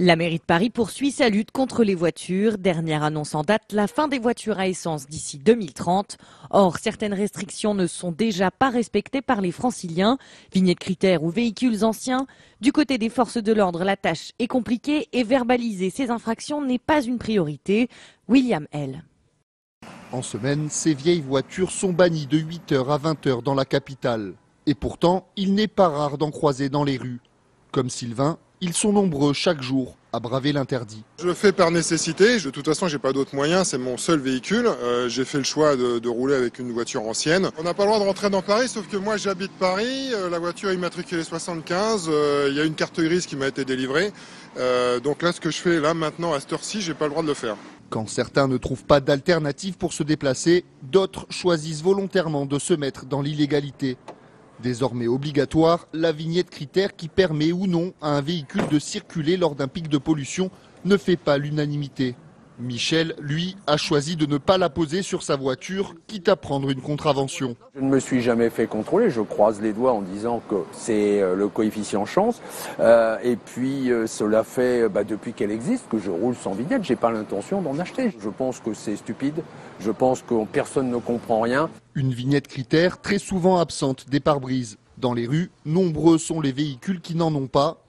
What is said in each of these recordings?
La mairie de Paris poursuit sa lutte contre les voitures. Dernière annonce en date, la fin des voitures à essence d'ici 2030. Or, certaines restrictions ne sont déjà pas respectées par les franciliens. Vignettes critères ou véhicules anciens. Du côté des forces de l'ordre, la tâche est compliquée et verbaliser ces infractions n'est pas une priorité. William L. En semaine, ces vieilles voitures sont bannies de 8h à 20h dans la capitale. Et pourtant, il n'est pas rare d'en croiser dans les rues. Comme Sylvain, ils sont nombreux chaque jour à braver l'interdit. Je le fais par nécessité, de toute façon j'ai pas d'autre moyen, c'est mon seul véhicule. J'ai fait le choix de rouler avec une voiture ancienne. On n'a pas le droit de rentrer dans Paris, sauf que moi j'habite Paris, la voiture est immatriculée 75, il y a une carte grise qui m'a été délivrée. Donc là ce que je fais là maintenant à cette heure-ci, j'ai pas le droit de le faire. Quand certains ne trouvent pas d'alternative pour se déplacer, d'autres choisissent volontairement de se mettre dans l'illégalité. Désormais obligatoire, la vignette critère qui permet ou non à un véhicule de circuler lors d'un pic de pollution ne fait pas l'unanimité. Michel, lui, a choisi de ne pas la poser sur sa voiture, quitte à prendre une contravention. Je ne me suis jamais fait contrôler, je croise les doigts en disant que c'est le coefficient chance. Et puis cela fait depuis qu'elle existe que je roule sans vignette, j'ai pas l'intention d'en acheter. Je pense que c'est stupide, je pense que personne ne comprend rien. Une vignette critère très souvent absente des pare-brises. Dans les rues, nombreux sont les véhicules qui n'en ont pas.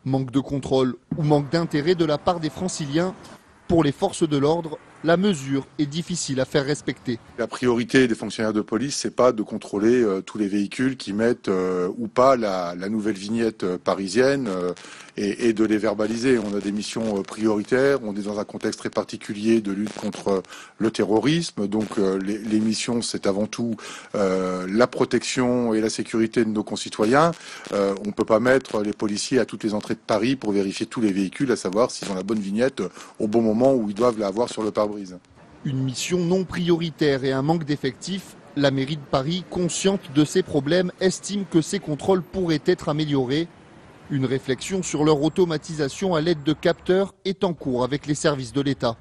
Manque de contrôle ou manque d'intérêt de la part des franciliens. Pour les forces de l'ordre, la mesure est difficile à faire respecter. La priorité des fonctionnaires de police, c'est pas de contrôler tous les véhicules qui mettent ou pas la nouvelle vignette parisienne et de les verbaliser. On a des missions prioritaires, on est dans un contexte très particulier de lutte contre le terrorisme. Donc les missions, c'est avant tout la protection et la sécurité de nos concitoyens. On ne peut pas mettre les policiers à toutes les entrées de Paris pour vérifier tous les véhicules, à savoir s'ils ont la bonne vignette au bon moment où ils doivent la avoir sur le pare-brise. Une mission non prioritaire et un manque d'effectifs, la mairie de Paris, consciente de ces problèmes, estime que ces contrôles pourraient être améliorés. Une réflexion sur leur automatisation à l'aide de capteurs est en cours avec les services de l'État.